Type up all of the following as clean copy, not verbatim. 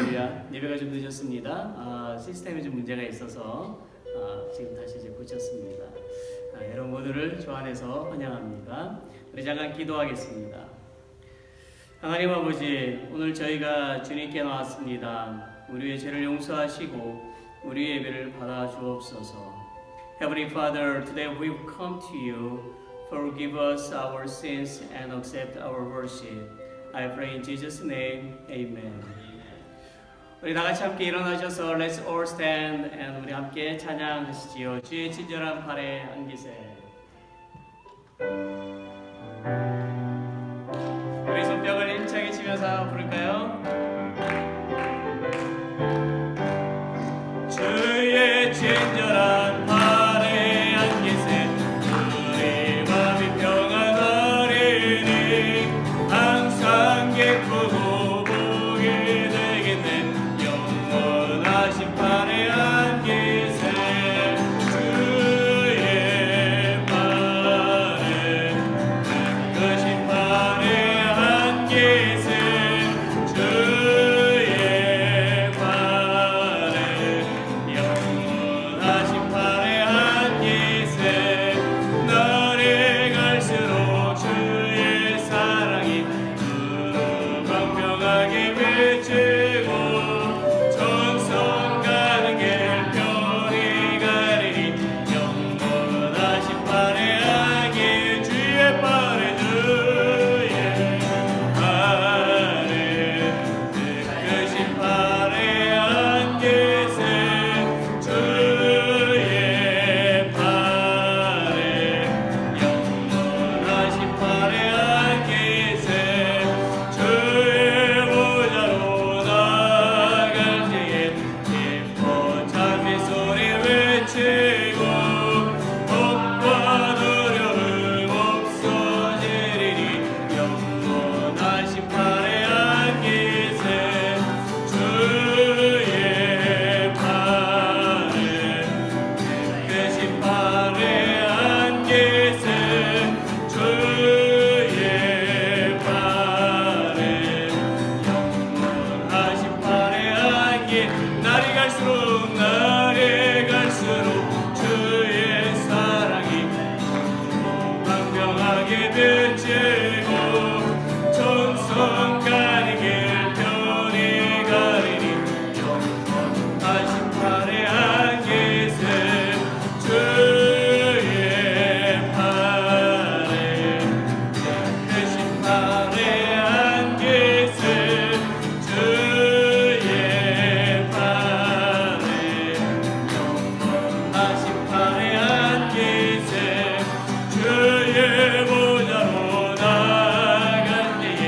할렐루야. 예배가 좀 늦었습니다. 시스템에 좀 문제가 있어서 지금 다시 이제 고쳤습니다. 여러분 모두를 주 안에서 환영합니다. 우리 잠깐 기도하겠습니다. 하나님 아버지, 오늘 저희가 주님께 나왔습니다. 우리의 죄를 용서하시고 우리의 예배를 받아 주옵소서. Heavenly Father, today we've come to you. Forgive us our sins and accept our worship. I pray in Jesus' name. Amen. 우리 다 같이 함께 일어나셔서 Let's all stand and 우리 함께 찬양하시지요. 주의 친절한 팔에 안기세. 우리 손뼉을 힘차게 치면서 부를까요? 주의 친절한 팔에 안기세. 우리 마음이 평안하리니 항상 기쁘고 복이 되겠네. 영원하신 팔에 안기세. 주의 팔에 깨끗이 팔에 안기세. 주의 팔에 영원하신 팔에 안기세. 날이 갈수록 주의 사랑이 광명하게 비치고 전성 가는 길 편히 가리니 영원하신 팔에 안기. 주의 팔에 주의 팔에 깨끗이 팔에 안기세. 주의 팔에 영원하신 팔에 안기세. 주의 보좌로 나갈 때에 기뻐 찬미 소리 외치고 겁과 두려움 없어지리니 영원하신 팔에 안기세. 주의 팔에 깨끗이 팔에 안기세. 주의 팔에 영원하신 팔에 안기. 날이 갈수록 주의 사랑이 광명하게 비치고 전성 가는 길 편히 가리니 영원하신 팔에 안기세. 주의 팔에 깨끗이 팔에 안기세. 주의 팔에 영원하신 팔에 안기세. 주의 보좌로 나갈 때에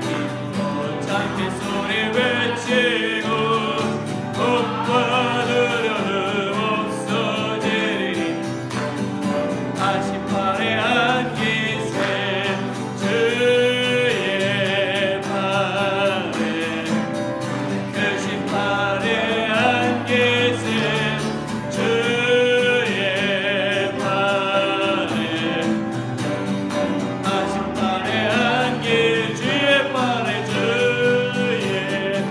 기뻐 찬미 소리 외치고 겁과 두려움 없어지리니 영원하신 팔에 안기세. 주의 팔에 깨끗이 팔에 안기세. 주의 팔에 영원하신 팔에 안기. 주의 팔에 주의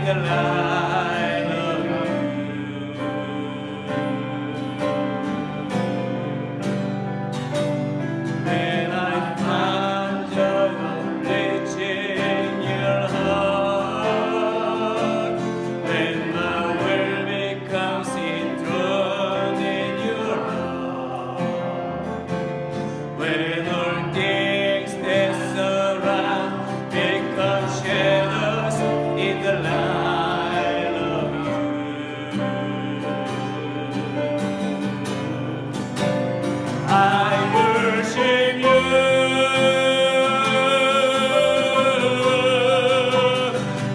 the light of you. When I found joy reaching your heart, when my will becomes enthroned in your heart, when all things that surround become shadows in the light of you, I worship you.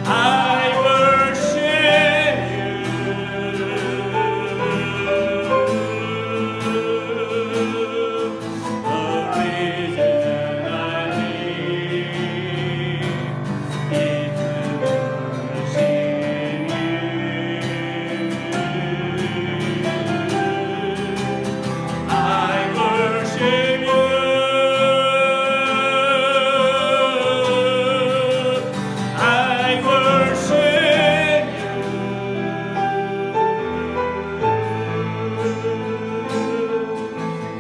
I worship you. The reason I live is to worship you. I worship you. I worship you.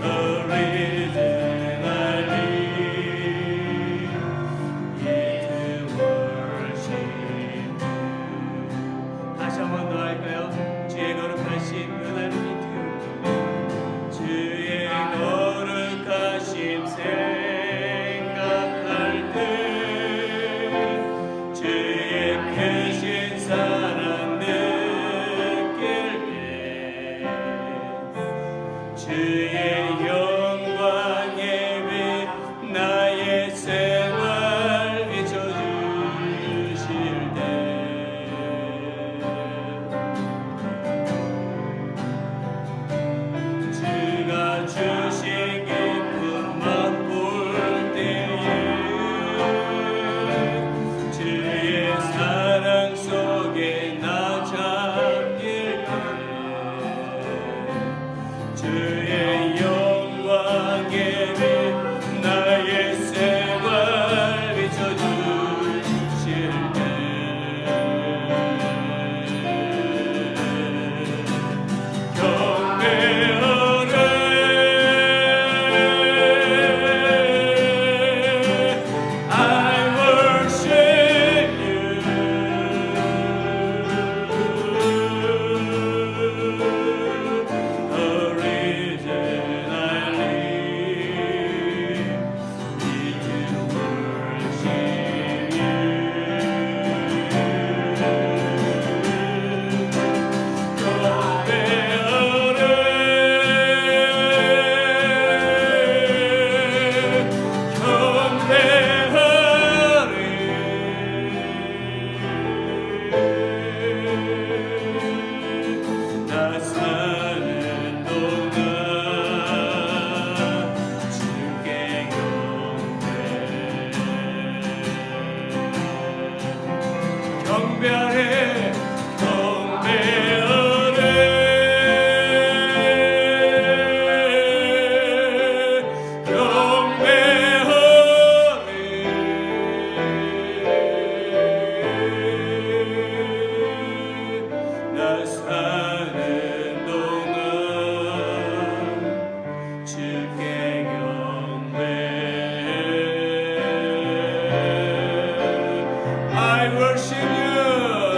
The reason I live is to worship you. 다시 한 번 더 할까요? 주의 거룩하신 하나님 기도. 주의 거룩하심 생각할 때, 주의 크신 사랑 느낄 때, 주의 영광 예배 나의 생활 비춰주실 때, 주가 주신 기쁨 맛볼 때에, 주의 사랑 속에 나 잠길 때, 주의 영광 예배 나의 생활 비춰주실 때, I worship you. The reason I live is to worship 나 사는 동안 주께 경배하네, 나 사는 동안 주께 경배. I worship you.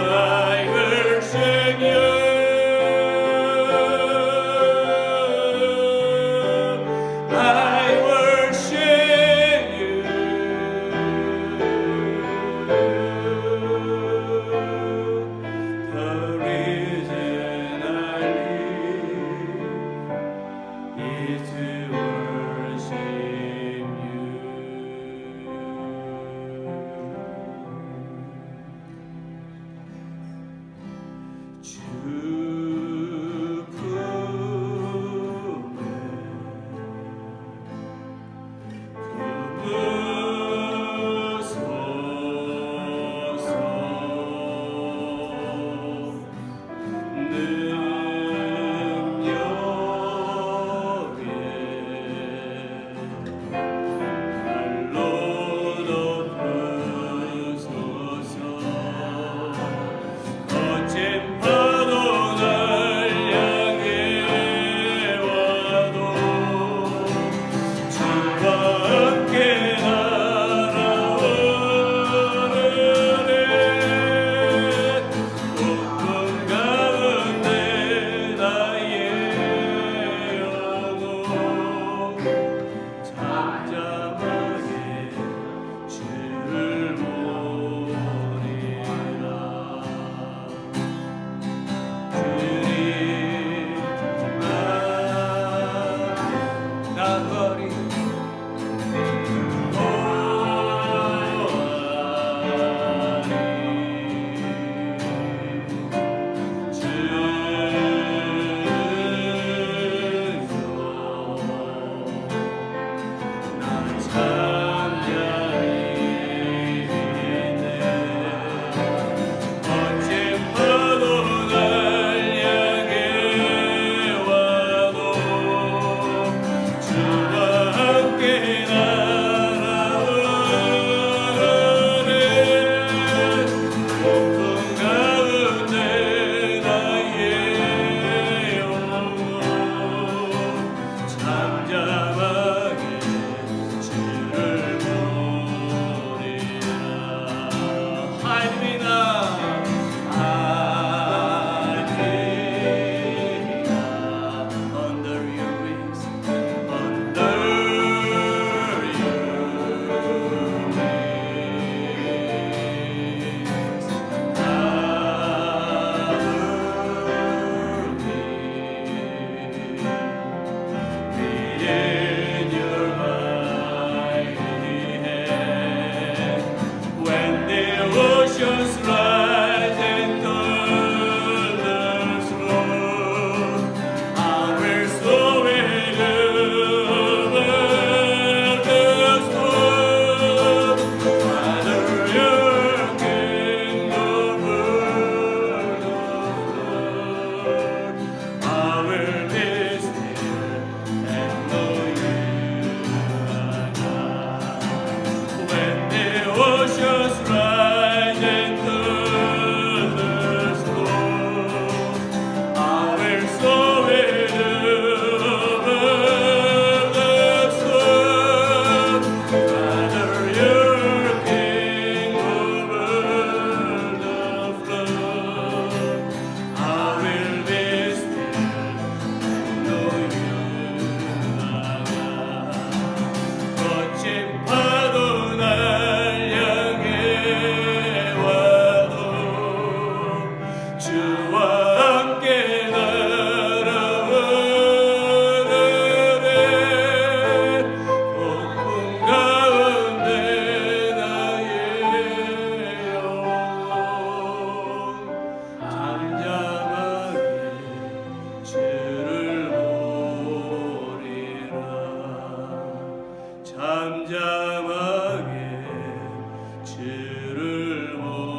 주를 모르라.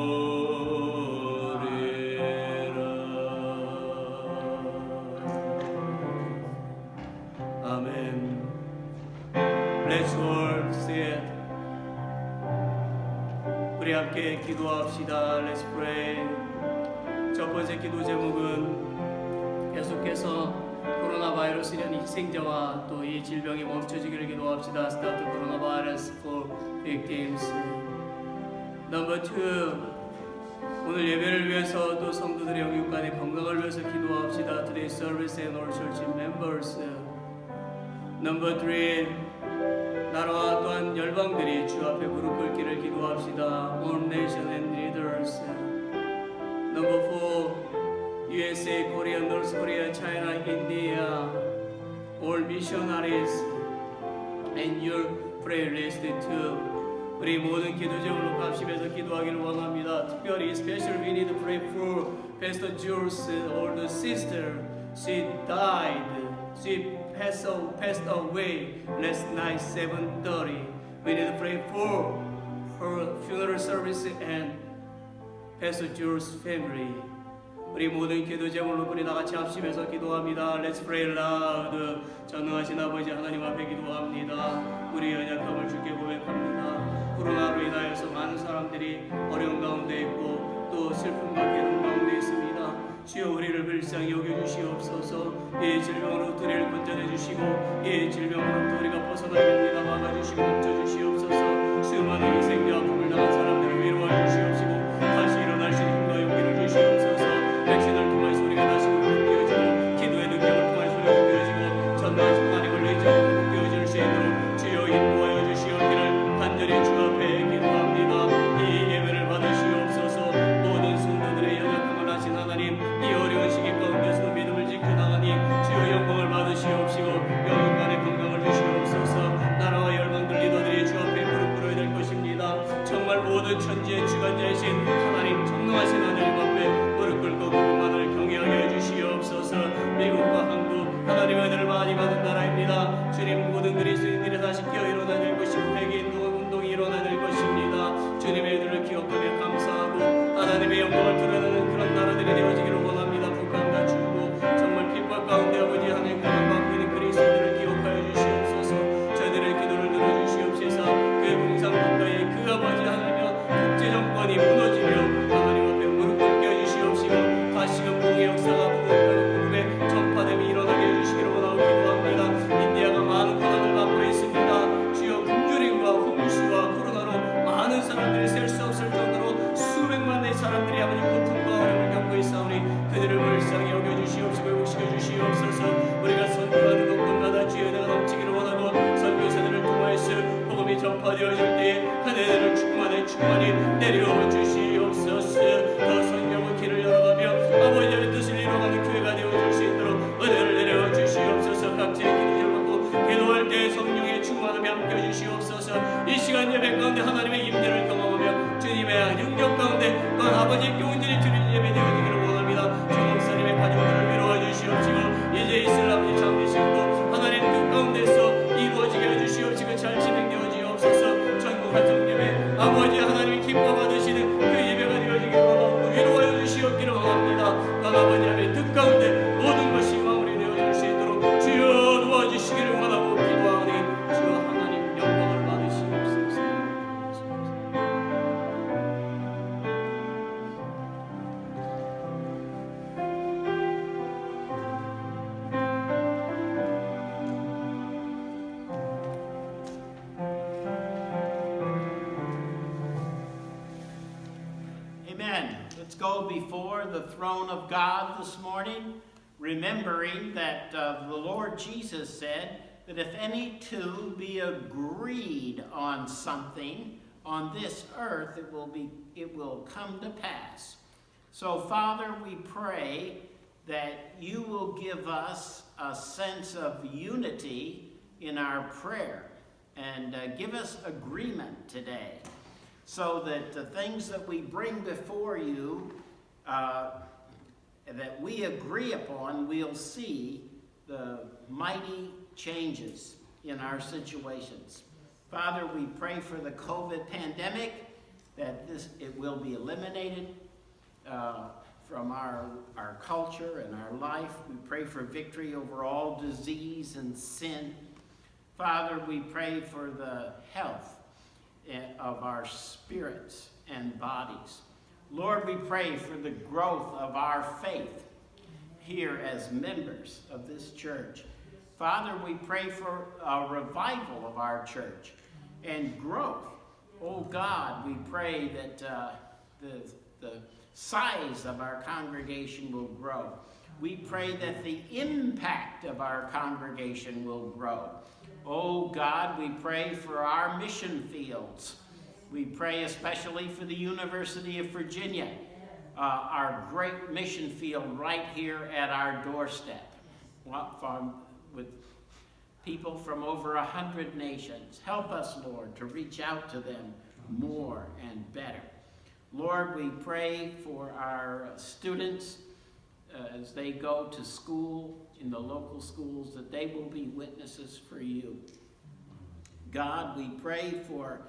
아멘. Let's all say it. 우리 함께 기도합시다. Let's pray. 첫 번째 기도 제목은 계속해서 코로나 바이러스라는 희생자와 또 이 질병이 멈춰지기를 기도합시다. Stop the coronavirus for victims. Number 2. 오늘 예배를 위해서 또 성도들의 영육 간의 건강을 위해서 기도합시다. Today's service and all church members. Number 3. 나라와 또한 열방들이 주 앞에 무릎 꿇기를 기도합시다. All nation and leaders. Number 4. USA, Korea, North Korea, China, India, all missionaries and your prayer list too. 우리 모든 기도 제목으로 합심해서 기도하기를 원합니다. 특별히 special we need to pray for Pastor Jules, older sister. She died. She passed away last night 7:30. We need to pray for her funeral service and Pastor Jules' family. 우리 모든 기도 제목으로 우리 다같이 합심해서 기도합니다. Let's pray loud. 전능하신 아버지 하나님 앞에 기도합니다. 우리의 연약함을 주께 고백합니다. 코로나로 인하여서 많은 사람들이 어려운 가운데 있고 또 슬픔과 괴로움 가운데 있습니다. 주여 우리를 불쌍히 여겨주시옵소서. 이 질병으로부터 우리를 건져내 주시고 이 질병으로부터 우리가 벗어나게 우리가 막아주시고 멈춰주시옵소서. 수많은 희생자 아픔을 당한 사람들을 위로해 주시옵시고 다시 일어날 수 있는 힘과 용기를 주시옵소서. 백신을 통해서 우리가 다시 회복되어지고 기도의 능력을 통해서 회복되어지고 전능하신 하나님을 의지하고 회복되어질 수 있도록 주여 인도하여 주시옵기를 간절히 주 앞에 기도합니다. 이 예배를 받으시옵소서. 모든 성도들의 연약함을 하신 하나님, 이 어려운 시기 가운데서도 믿음을 지켜나가니 주여 영광을 받으시옵시고 영육간의 건강을 주시옵소서. 나라와 열방들 리더들이 주 앞에 무릎 꿇어야 될 것입니다. 정말 모든 천지의 주관자이신 하나님, 전능하신 하나님 앞에 무릎 꿇고 그분만을 경외하게 해주시옵소서. 미국과 한국 하나님의 은혜를 많이 받은 나라입니다. 주님, 모든 그리스도인들이 다시 깨어 일어나야 될 것이고 회개인 운동이 일어나야 될 것입니다. 주님의 은혜를 기억하며 감사하고 하나님의 영광을 드러내는 그런 나라들이 되어지기를 원합니다. 북한과 중국 정말 핍박 가운데 아버지 하나님 고난받고 있는 그리스도인들을 기억하여 주시옵소서. 저희들의 기도를 들어주시옵소서. 그 붕상국가의 그 아버지 하나님의 국제정권이 무너지며 하나님 앞에 무릎 꿇게 주시옵시고 다시금 공의 역사가 북한국에 전파됨이 일어나게 해주시기를 원하고 기도합니다. 인디아가 많은 고난을 받고 있습니다. 주여 굶주림과 홍수와 코로나로 많은 사람들이 셀 수 없을 정도로 수백만의 사람들이 아버지 고통과 어려움을 겪고 있사오니 그들을 불쌍히 여겨주시옵시고 회복시켜 주시옵소서. 우리가 선교하는 곳곳마다 주의 은혜가 넘치기를 원하고 선교사들을 통하여서 복음이 전파되어질 때에 하늘을 충만히 내려와 주시옵소서. 더 선교의 길을 열어가며 아버지의 뜻을 이루어가는 교회가 되어줄 수 있도록 은혜를 내려와 주시옵소서. 각지의 기도를 받고 기도할 때 성령의 충만함이 함께 주시옵소서. 이 시간 예배 가운데 하나님의 임재를 경험하며 주님의 능력 가운데 또 아버지의 교훈들이 드리는 예배 되어지기를 원합니다. 주 목사님의 가족들을 위로해 주시옵시고 이제 있을 아버지 잠드시고 하나님 뜻 가운데서 이루어지게 해주시옵시고 잘 진행되어지옵소서. 전국 가정 예배 아버지 하나님이 기뻐 받으시는 그 예배가 되어지기를 원하고 위로하여 주시옵기를 원합니다. 또 아버지 하나님 뜻 가운데 모든 것이 마무리되어질 수 있도록 주여 도와주시기를 원하고 기도하오니 주여 하나님 영광을 받으시옵소서. Amen. Let's go before the throne of God this morning, remembering that the Lord Jesus said that if any two be agreed on something on this earth, it will come to pass. So, Father, we pray that you will give us a sense of unity in our prayer and give us agreement today, so that the things that we bring before you that we agree upon, we'll see the mighty changes in our situations. Father, we pray for the COVID pandemic. that it will be eliminated from our culture and our life. We pray for victory over all disease and sin. Father, we pray for the health of our spirits and bodies. Lord, we pray for the growth of our faith here as members of this church. Father, we pray for a revival of our church and growth. Oh God, we pray that the size of our congregation will grow. We pray that the impact of our congregation will grow. Oh God, we pray for our mission fields. We pray especially for the University of Virginia, our great mission field right here at our doorstep, with people from over 100 nations. Help us, Lord, to reach out to them more and better. Lord, we pray for our students as they go to school in the local schools, that they will be witnesses for you. God, we pray for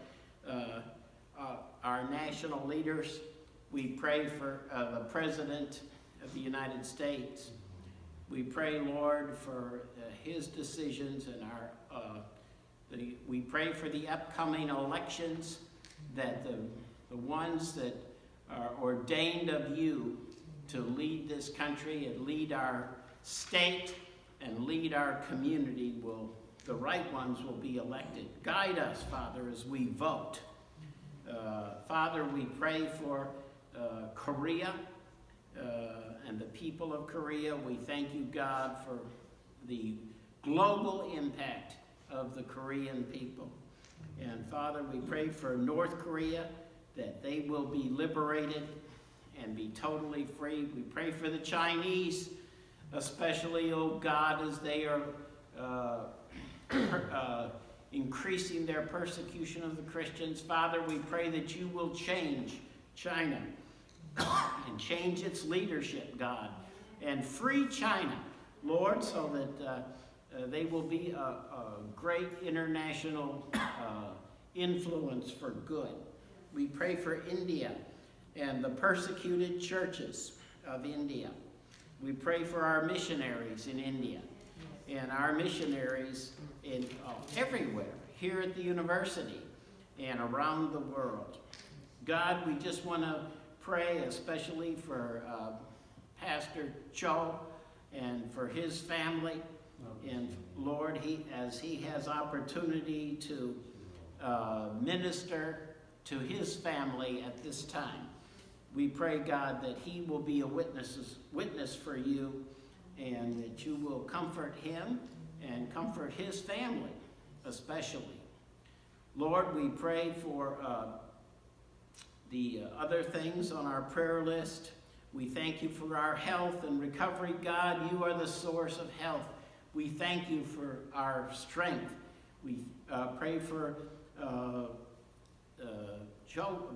our national leaders. We pray for the President of the United States. We pray, Lord, for his decisions and we pray for the upcoming elections, that the ones that are ordained of you to lead this country and lead our state and lead our community, the right ones will be elected. Guide us, Father, as we vote. Father, we pray for Korea and the people of Korea. We thank you, God, for the global impact of the Korean people. And Father, we pray for North Korea, that they will be liberated and be totally free. We pray for the Chinese, especially, oh God, as they are increasing their persecution of the Christians. Father, we pray that you will change China and change its leadership, God, and free China, Lord, so that they will be a great international influence for good. We pray for India and the persecuted churches of India. We pray for our missionaries in India and our missionaries in everywhere, here at the university and around the world. God, we just want to pray especially for Pastor Cho and for his family. And Lord, as he has opportunity to minister to his family at this time, we pray, God, that he will be a witness for you, and that you will comfort him and comfort his family especially. Lord, we pray for the other things on our prayer list. We thank you for our health and recovery. God, you are the source of health. We thank you for our strength. We pray for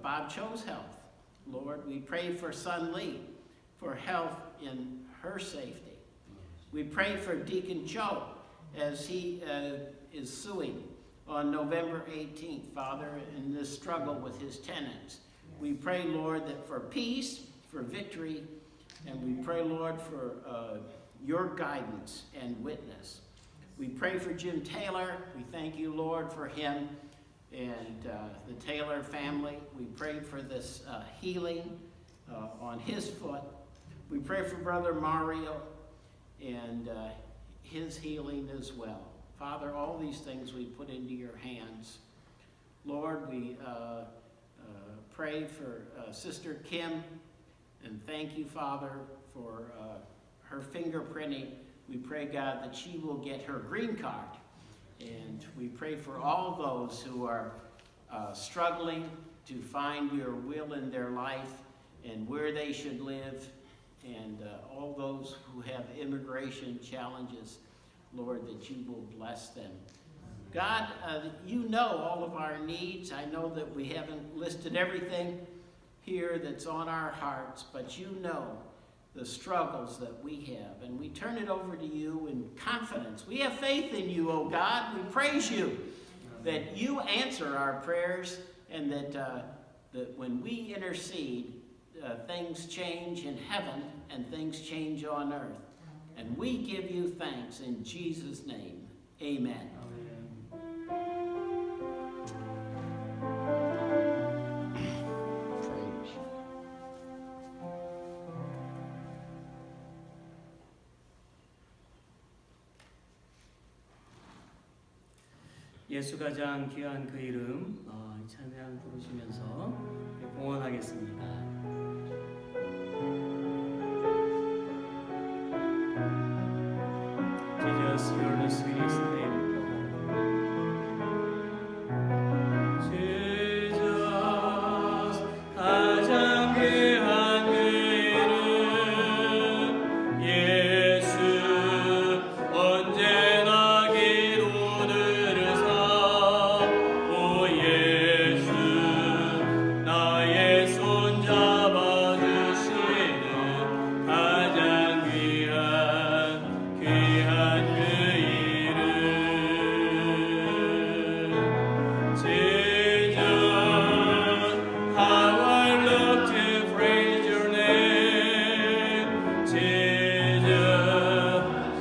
Bob Cho's health. Lord, we pray for Sun Lee for health in her safety. We pray for Deacon Cho as he is suing on November 18th, Father, in this struggle with his tenants. We pray, Lord, that for peace, for victory, and we pray, Lord, for your guidance and witness. We pray for Jim Taylor. We thank you, Lord, for him and the Taylor family. We pray for this healing on his foot. We pray for Brother Mario and his healing as well. Father, all these things we put into your hands. Lord, we pray for Sister Kim, and thank you, Father, for her fingerprinting. We pray, God, that she will get her green card. And we pray for all those who are struggling to find your will in their life and where they should live, and all those who have immigration challenges, Lord, that you will bless them. God, you know all of our needs. I know that we haven't listed everything here that's on our hearts, but you know the struggles that we have, and we turn it over to you in confidence. We have faith in you, oh God. We praise you that you answer our prayers, and that that when we intercede, things change in heaven and things change on earth. And we give you thanks in Jesus' name. Amen. 예수 가장 귀한 그 이름 찬양 부르시면서 봉헌하겠습니다. Jesus, you're the sweetest name. Jesus, 가장 귀한 그 이름 예수 언제나 기도 들으사 오 예수 나의 손 잡아주시는 가장 귀한 그 이름 Jesus, how I love to praise your name. Jesus,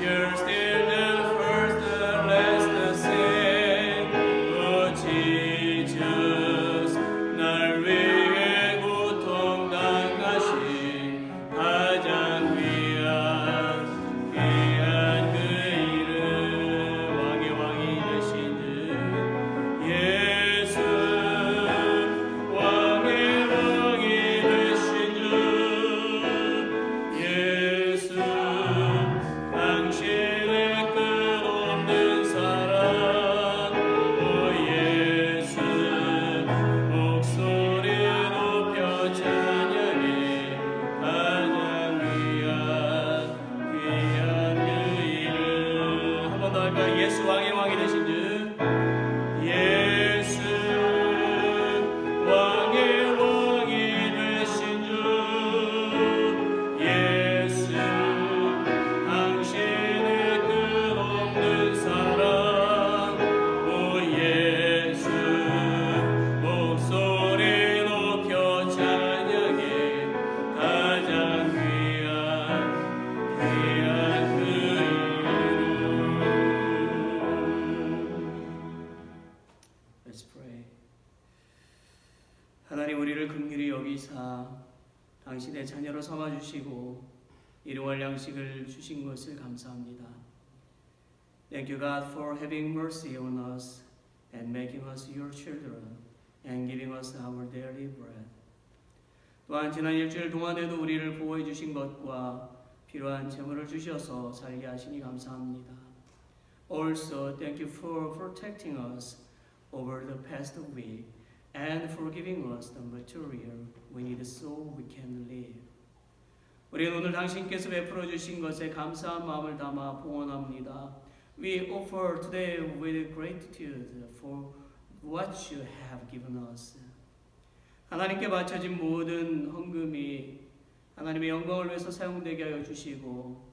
you're still the first, the last, the same. Oh Jesus, 날 위해 고통 당하신 가장 귀한 그 이름 왕의 왕이 되신 주 예수 왕의 왕이 되신 주 예수 당신의 끝없는 사랑 오 예수 목소리 높여 찬양해 가장 귀한 그 이름 한 번 더 할까요? 예수 왕의 왕이 되신 주 예수 왕의 왕이 되신 주 예수 당신의 끝없는 사랑 오 예수 목소리 높여 찬양해 가장 귀한 그 이름 Let's pray. 하나님 우리를 긍휼히 여기사 당신의 자녀로 삼아주시고 일용할 양식을 주신 것을 감사합니다. Thank you God for having mercy on us and making us your children and giving us our daily bread. 또한 지난 일주일 동안에도 우리를 보호해 주신 것과 필요한 재물을 주셔서 살게 하시니 감사합니다. Also, thank you for protecting us over the past week and for giving us the material we need so we can live. 우리는 오늘 당신께서 베풀어 주신 것에 감사한 마음을 담아 봉헌합니다. We offer today with gratitude for what you have given us. 하나님께 바쳐진 모든 헌금이 하나님의 영광을 위해서 사용되게 하여 주시고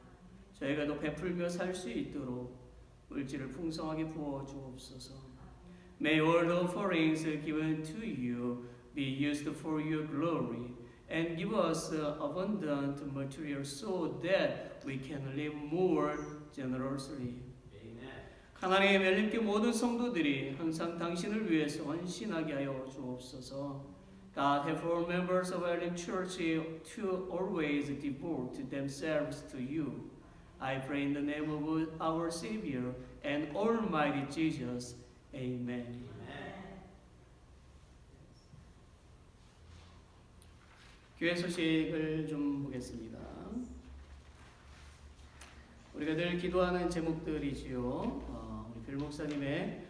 저희가 더 베풀며 살 수 있도록 물질을 풍성하게 부어 주옵소서. May all the offerings given to you be used for your glory and give us abundant material so that we can live more generously. 하나님의 멜림교 모든 성도들이 항상 당신을 위해서 헌신하게 하여 주옵소서. God, have all members of Elim Church to always devote themselves to you. I pray in the name of our Savior and Almighty Jesus. Amen. 교회 소식을 좀 보겠습니다. 우리가 늘 기도하는 제목들이지요. 우리 빌 목사님의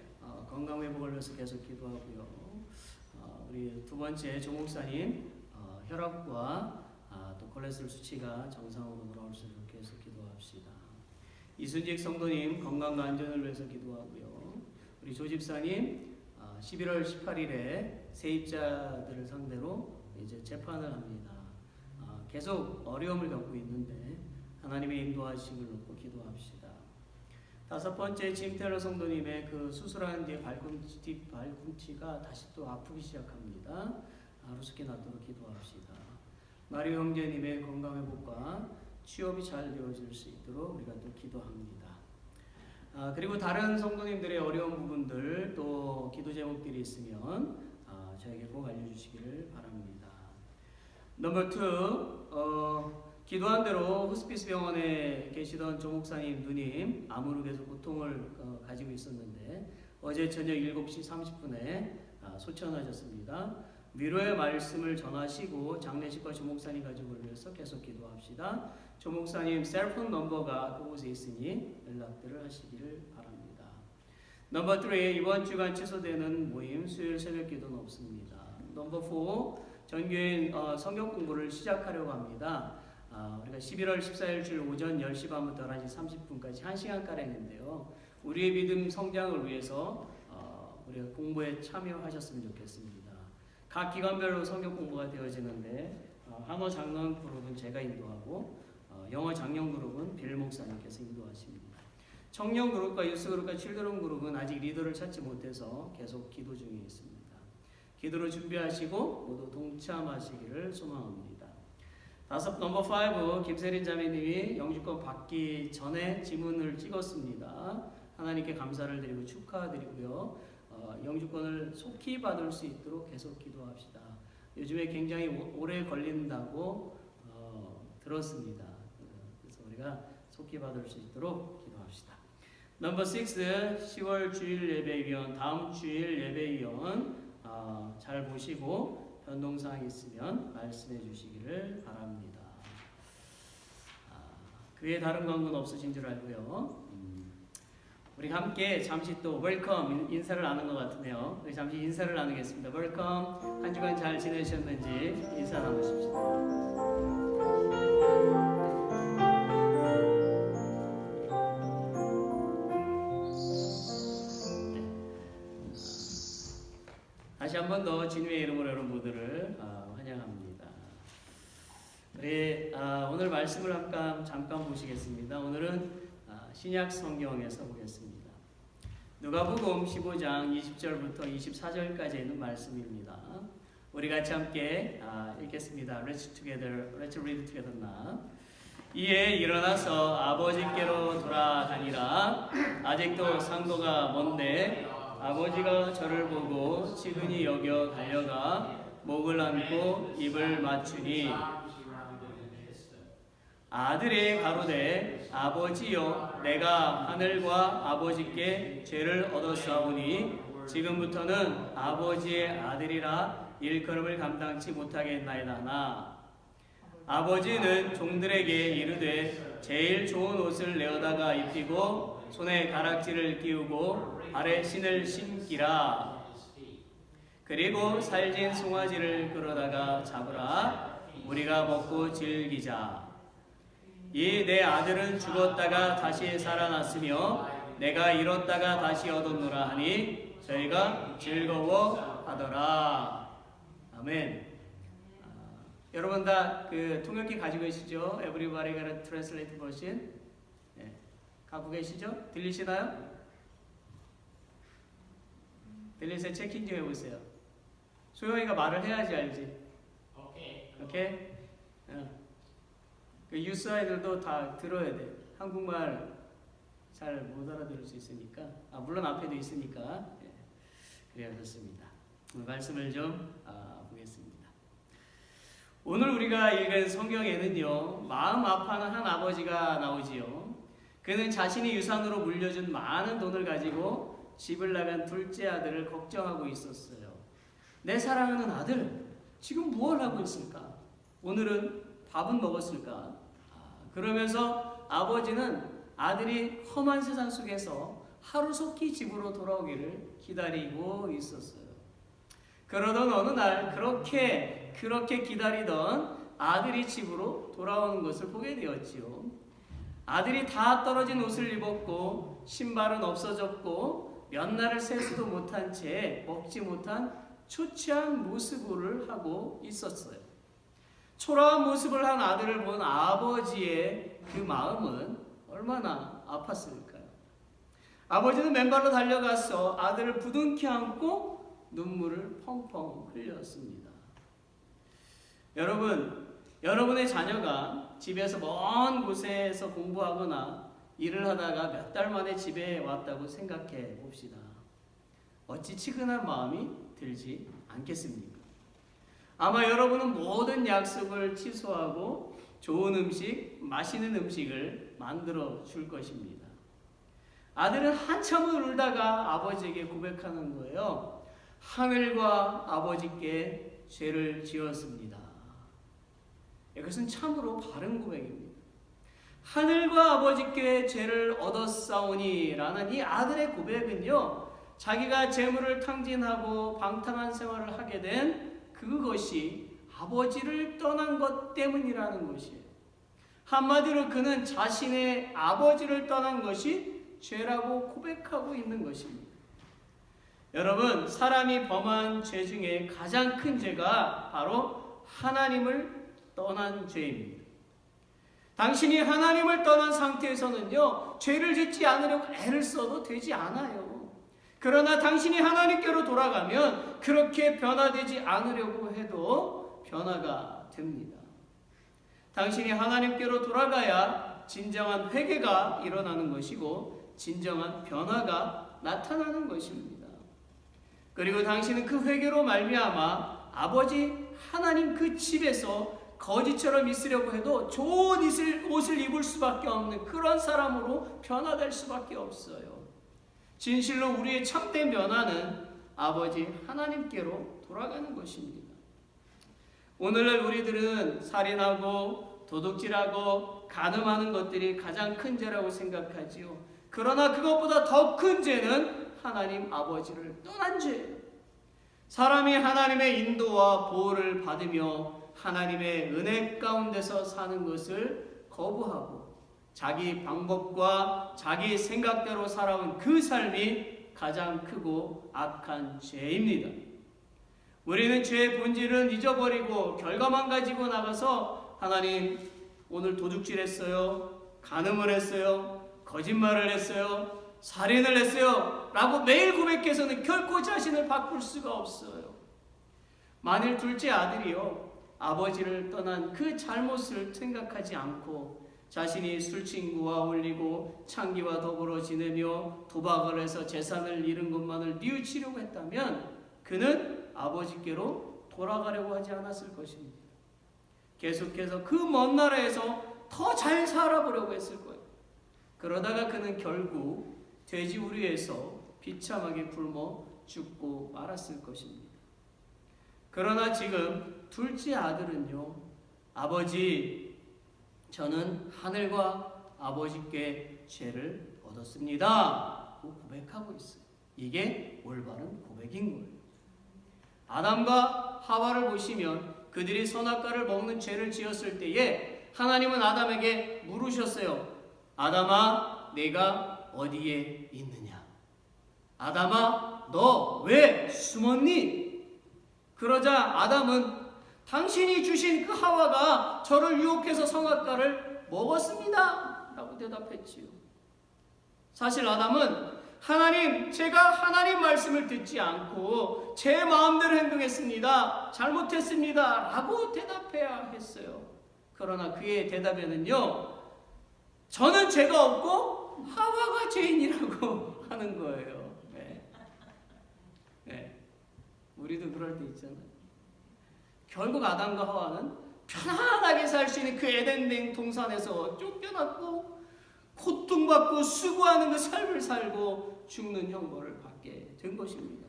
건강 회복을 위해서 계속 기도하고요. 우리 두 번째 조 목사님 혈압과 또 콜레스테롤 수치가 정상으로 돌아올 수 있도록 계속 기도합시다. 이순직 성도님 건강과 안전을 위해서 기도하고요. 우리 조 집사님 11월 18일에 세입자들을 상대로 이제 재판을 합니다. 계속 어려움을 겪고 있는데 하나님의 인도하심을 놓고 기도합시다. 다섯 번째 짐테러 성도님의 그 수술한 뒤에 뒷발꿈치가 다시 또 아프기 시작합니다. 하루속히 낫도록 기도합시다. 마리오 형제님의 건강 회복과 취업이 잘 되어질 수 있도록 우리가 또 기도합니다. 그리고 다른 성도님들의 어려운 부분들 또 기도 제목들이 있으면 저에게 꼭 알려주시기를 바랍니다. 넘버 2, 기도한 대로 호스피스 병원에 계시던 조 목사님 누님 암으로 계속 고통을 가지고 있었는데 어제 저녁 7시 30분에 소천하셨습니다. 위로의 말씀을 전하시고 장례식과 조 목사님 가족을 위해서 계속 기도합시다. 조 목사님 셀폰 넘버가 그곳에 있으니 연락들을 하시기를 바랍니다. 넘버 3, 이번 주간 취소되는 모임 수요일 새벽 기도는 없습니다. 넘버 4, 전교인 성경 공부를 시작하려고 합니다. 우리가 11월 14일 주일 오전 10시 반부터 11시 30분까지 1시간가량인데요. 우리의 믿음 성장을 위해서 우리가 공부에 참여하셨으면 좋겠습니다. 각 기관별로 성경 공부가 되어지는데 한어 장론 그룹은 제가 인도하고 영어 장년 그룹은 빌 목사님께서 인도하십니다. 청년 그룹과 유스 그룹과 칠드런 그룹은 아직 리더를 찾지 못해서 계속 기도 중에 있습니다. 기도를 준비하시고 모두 동참하시기를 소망합니다. 넘버 5, 김세린 자매님이 영주권 받기 전에 지문을 찍었습니다. 하나님께 감사를 드리고 축하드리고요. 영주권을 속히 받을 수 있도록 계속 기도합시다. 요즘에 굉장히 오래 걸린다고 들었습니다. 그래서 우리가 속히 받을 수 있도록 기도합시다. 넘버 6, 10월 주일 예배위원, 다음 주일 예배위원 잘 보시고 변동사항 있으면 말씀해 주시기를 바랍니다. 그 외에 다른 광고는 없으신 줄 알고요. 우리 함께 잠시 또 웰컴 인사를 나눈 것 같으네요. 우리 잠시 인사를 나누겠습니다. 웰컴, 한 주간 잘 지내셨는지 인사 나누십시다. 다시 한 번 더 주님의 이름으로 여러분들을 환영합니다. 우리 오늘 말씀을 잠깐 보시겠습니다. 오늘은 신약 성경에서 보겠습니다. 누가복음 15장 20절부터 24절까지 있는 말씀입니다. 우리 같이 함께 읽겠습니다. Let's read together now. 이에 일어나서 아버지께로 돌아가니라. 아직도 상도가 먼데 아버지가 저를 보고 치근히 여겨 달려가 목을 안고 입을 맞추니 아들이 가로되 아버지여 내가 하늘과 아버지께 죄를 얻었사오니 지금부터는 아버지의 아들이라 일컬음을 감당치 못하겠나이다나. 아버지는 종들에게 이르되 제일 좋은 옷을 내어다가 입히고 손에 가락지를 끼우고 발에 신을 신기라. 그리고 살진 송아지를 끌어다가 잡으라. 우리가 먹고 즐기자. 이 내 아들은 죽었다가 다시 살아났으며 내가 잃었다가 다시 얻었노라 하니 저희가 즐거워하더라. 아멘. 여러분 다 그 통역기 가지고 계시죠? Everybody got a translate version? 네. 갖고 계시죠? 들리시나요? 들리세요? 체킹 좀 해보세요. 소영이가 말을 해야지 알지. 오케이? 그 유스 아이들도 다 들어야 돼. 한국말 잘 못 알아들을 수 있으니까. 물론 앞에도 있으니까. 예. 그래야 좋습니다. 말씀을 좀 보겠습니다. 오늘 우리가 읽은 성경에는요, 마음 아파하는 한 아버지가 나오지요. 그는 자신이 유산으로 물려준 많은 돈을 가지고 집을 나간 둘째 아들을 걱정하고 있었어요. 내 사랑하는 아들, 지금 무엇을 하고 있을까? 오늘은 밥은 먹었을까? 그러면서 아버지는 아들이 험한 세상 속에서 하루속히 집으로 돌아오기를 기다리고 있었어요. 그러던 어느 날 그렇게 기다리던 아들이 집으로 돌아오는 것을 보게 되었지요. 아들이 다 떨어진 옷을 입었고 신발은 없어졌고 몇 날을 세수도 못한 채 먹지 못한 초췌한 모습을 하고 있었어요. 초라한 모습을 한 아들을 본 아버지의 그 마음은 얼마나 아팠을까요? 아버지는 맨발로 달려가서 아들을 부둥켜 안고 눈물을 펑펑 흘렸습니다. 여러분, 여러분의 자녀가 집에서 먼 곳에서 공부하거나 일을 하다가 몇 달 만에 집에 왔다고 생각해 봅시다. 어찌 치근한 마음이 들지 않겠습니까? 아마 여러분은 모든 약속을 취소하고 좋은 음식, 맛있는 음식을 만들어 줄 것입니다. 아들은 한참을 울다가 아버지에게 고백하는 거예요. 하늘과 아버지께 죄를 지었습니다. 이것은 참으로 바른 고백입니다. 하늘과 아버지께 죄를 얻었사오니 라는 이 아들의 고백은요, 자기가 재물을 탕진하고 방탕한 생활을 하게 된 그것이 아버지를 떠난 것 때문이라는 것이에요. 한마디로 그는 자신의 아버지를 떠난 것이 죄라고 고백하고 있는 것입니다. 여러분, 사람이 범한 죄 중에 가장 큰 죄가 바로 하나님을 떠난 죄입니다. 당신이 하나님을 떠난 상태에서는요, 죄를 짓지 않으려고 애를 써도 되지 않아요. 그러나 당신이 하나님께로 돌아가면 그렇게 변화되지 않으려고 해도 변화가 됩니다. 당신이 하나님께로 돌아가야 진정한 회개가 일어나는 것이고 진정한 변화가 나타나는 것입니다. 그리고 당신은 그 회개로 말미암아 아버지 하나님 그 집에서 거지처럼 있으려고 해도 좋은 옷을 입을 수밖에 없는 그런 사람으로 변화될 수밖에 없어요. 진실로 우리의 참된 변화는 아버지 하나님께로 돌아가는 것입니다. 오늘날 우리들은 살인하고 도둑질하고 간음하는 것들이 가장 큰 죄라고 생각하지요. 그러나 그것보다 더 큰 죄는 하나님 아버지를 떠난 죄예요. 사람이 하나님의 인도와 보호를 받으며 하나님의 은혜 가운데서 사는 것을 거부하고 자기 방법과 자기 생각대로 살아온 그 삶이 가장 크고 악한 죄입니다. 우리는 죄의 본질은 잊어버리고 결과만 가지고 나가서 하나님, 오늘 도둑질했어요, 간음을 했어요, 거짓말을 했어요, 살인을 했어요 라고 매일 고백해서는 결코 자신을 바꿀 수가 없어요. 만일 둘째 아들이요, 아버지를 떠난 그 잘못을 생각하지 않고 자신이 술친구와 어울리고 창기와 더불어 지내며 도박을 해서 재산을 잃은 것만을 뉘우치려고 했다면 그는 아버지께로 돌아가려고 하지 않았을 것입니다. 계속해서 그 먼 나라에서 더 잘 살아보려고 했을 거예요. 그러다가 그는 결국 돼지우리에서 비참하게 굶어 죽고 말았을 것입니다. 그러나 지금 둘째 아들은요, 아버지, 저는 하늘과 아버지께 죄를 얻었습니다 고 고백하고 있어요. 이게 올바른 고백인 거예요. 아담과 하와를 보시면 그들이 선악과를 먹는 죄를 지었을 때에 하나님은 아담에게 물으셨어요. 아담아, 내가 어디에 있느냐? 아담아, 너 왜 숨었니? 그러자 아담은 당신이 주신 그 하와가 저를 유혹해서 선악과를 먹었습니다 라고 대답했지요. 사실 아담은 하나님, 제가 하나님 말씀을 듣지 않고 제 마음대로 행동했습니다, 잘못했습니다 라고 대답해야 했어요. 그러나 그의 대답에는요, 저는 죄가 없고 하와가 죄인이라고 하는 거예요. 네. 우리도 그럴 때 있잖아요. 결국 아담과 하와는 편안하게 살 수 있는 그 에덴 동산에서 쫓겨났고 고통받고 수고하는 그 삶을 살고 죽는 형벌을 받게 된 것입니다.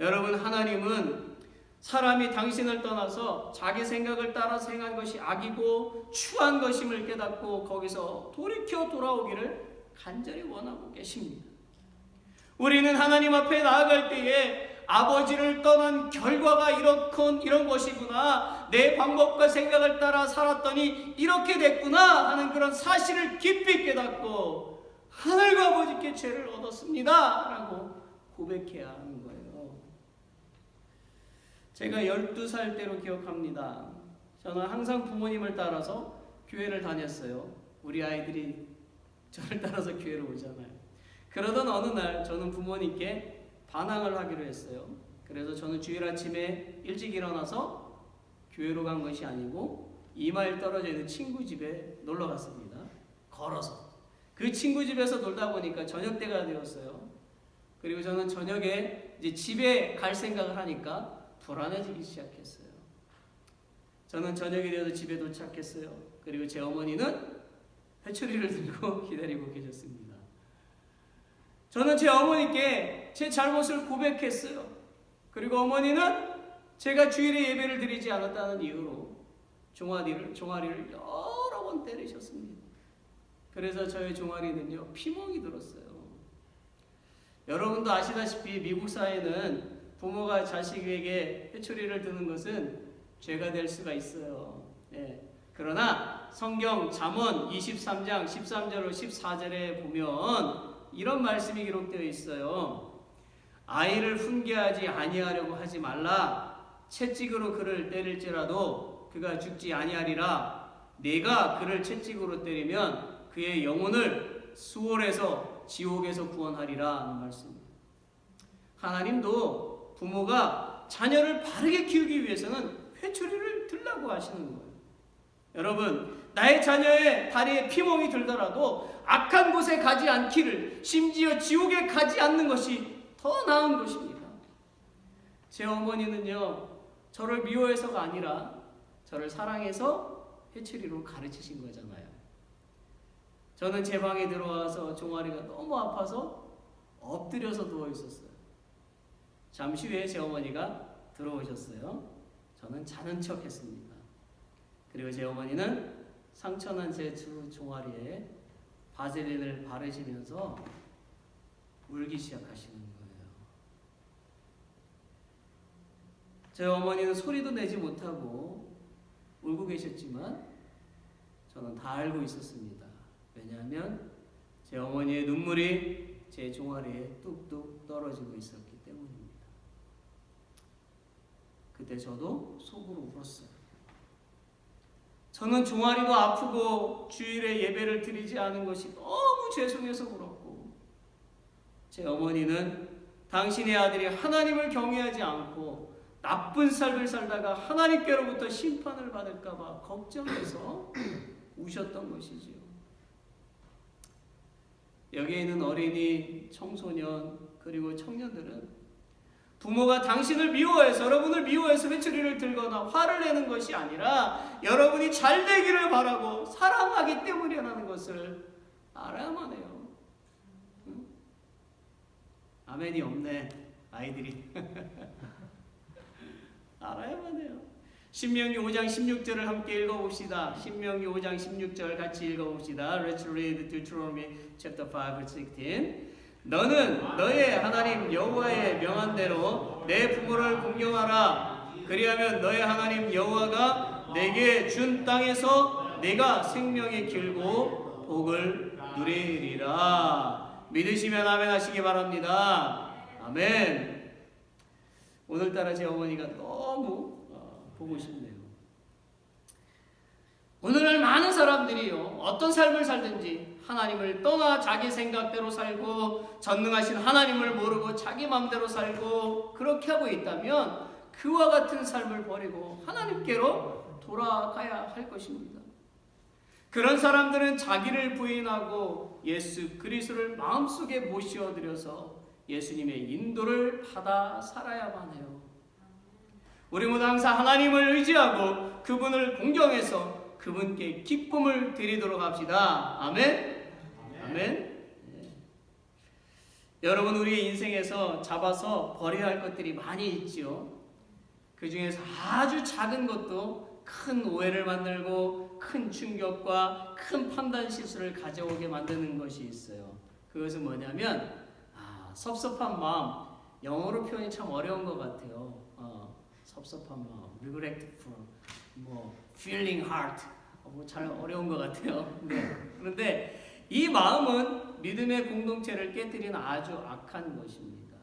여러분, 하나님은 사람이 당신을 떠나서 자기 생각을 따라서 행한 것이 악이고 추한 것임을 깨닫고 거기서 돌이켜 돌아오기를 간절히 원하고 계십니다. 우리는 하나님 앞에 나아갈 때에 아버지를 떠난 결과가 이런 것이구나, 내 방법과 생각을 따라 살았더니 이렇게 됐구나 하는 그런 사실을 깊이 깨닫고 하늘과 아버지께 죄를 얻었습니다 라고 고백해야 하는 거예요. 제가 12살 때로 기억합니다. 저는 항상 부모님을 따라서 교회를 다녔어요. 우리 아이들이 저를 따라서 교회를 오잖아요. 그러던 어느 날 저는 부모님께 반항을 하기로 했어요. 그래서 저는 주일 아침에 일찍 일어나서 교회로 간 것이 아니고 2마일 떨어져 있는 친구 집에 놀러 갔습니다. 걸어서. 그 친구 집에서 놀다 보니까 저녁 때가 되었어요. 그리고 저는 저녁에 이제 집에 갈 생각을 하니까 불안해지기 시작했어요. 저는 저녁이 되어서 집에 도착했어요. 그리고 제 어머니는 회초리를 들고 기다리고 계셨습니다. 저는 제 어머니께 제 잘못을 고백했어요. 그리고 어머니는 제가 주일에 예배를 드리지 않았다는 이유로 종아리를 여러 번 때리셨습니다. 그래서 저의 종아리는요, 피멍이 들었어요. 여러분도 아시다시피 미국 사회는 부모가 자식에게 회초리를 드는 것은 죄가 될 수가 있어요. 예. 그러나 성경 잠언 23장 13절로 14절에 보면 이런 말씀이 기록되어 있어요. 아이를 훈계하지 아니하려고 하지 말라. 채찍으로 그를 때릴지라도 그가 죽지 아니하리라. 내가 그를 채찍으로 때리면 그의 영혼을 수월에서 지옥에서 구원하리라 하는 말씀입니다. 하나님도 부모가 자녀를 바르게 키우기 위해서는 회초리를 들라고 하시는 거예요. 여러분, 나의 자녀의 다리에 피멍이 들더라도 악한 곳에 가지 않기를, 심지어 지옥에 가지 않는 것이 더 나은 것입니다. 제 어머니는요, 저를 미워해서가 아니라 저를 사랑해서 회초리로 가르치신 거잖아요. 저는 제 방에 들어와서 종아리가 너무 아파서 엎드려서 누워 있었어요. 잠시 후에 제 어머니가 들어오셨어요. 저는 자는 척 했습니다. 그리고 제 어머니는 상처난 제 두 종아리에 바셀린을 바르시면서 울기 시작하시는 거예요. 제 어머니는 소리도 내지 못하고 울고 계셨지만 저는 다 알고 있었습니다. 왜냐하면 제 어머니의 눈물이 제 종아리에 뚝뚝 떨어지고 있었기 때문입니다. 그때 저도 속으로 울었어요. 저는 종아리도 아프고 주일에 예배를 드리지 않은 것이 너무 죄송해서 울었고, 제 어머니는 당신의 아들이 하나님을 경외하지 않고 나쁜 삶을 살다가 하나님께로부터 심판을 받을까 봐 걱정해서 우셨던 것이지요. 여기에 있는 어린이, 청소년, 그리고 청년들은 부모가 당신을 미워해서, 여러분을 미워해서 회초리를 들거나 화를 내는 것이 아니라 여러분이 잘 되기를 바라고 사랑하기 때문이라는 것을 알아야만 해요. 응? 아멘이 없네, 아이들이. 알아야만 해요. 신명기 5장 16절을 함께 읽어봅시다. 신명기 5장 16절 같이 읽어봅시다. Let's read Deuteronomy chapter 5 verse 16. 너는 너의 하나님 여호와의 명한 대로 내 부모를 공경하라. 그리하면 너의 하나님 여호와가 내게 준 땅에서 내가 생명의 길고 복을 누리리라. 믿으시면 아멘 하시기 바랍니다. 아멘. 오늘따라 제 어머니가 너무 보고 싶네요. 오늘날 많은 사람들이요, 어떤 삶을 살든지 하나님을 떠나 자기 생각대로 살고 전능하신 하나님을 모르고 자기 마음대로 살고 그렇게 하고 있다면 그와 같은 삶을 버리고 하나님께로 돌아가야 할 것입니다. 그런 사람들은 자기를 부인하고 예수 그리스도를 마음속에 모셔드려서 예수님의 인도를 받아 살아야만 해요. 우리 모두 항상 하나님을 의지하고 그분을 공경해서 그분께 기쁨을 드리도록 합시다. 아멘. 아멘. 네. 여러분, 우리의 인생에서 잡아서 버려야 할 것들이 많이 있지요. 그 중에서 아주 작은 것도 큰 오해를 만들고 큰 충격과 큰 판단 실수를 가져오게 만드는 것이 있어요. 그것은 뭐냐면 섭섭한 마음. 영어로 표현이 참 어려운 것 같아요. 섭섭한 마음, regretful, feeling hurt, 잘 어려운 것 같아요. 네. 그런데 이 마음은 믿음의 공동체를 깨뜨리는 아주 악한 것입니다.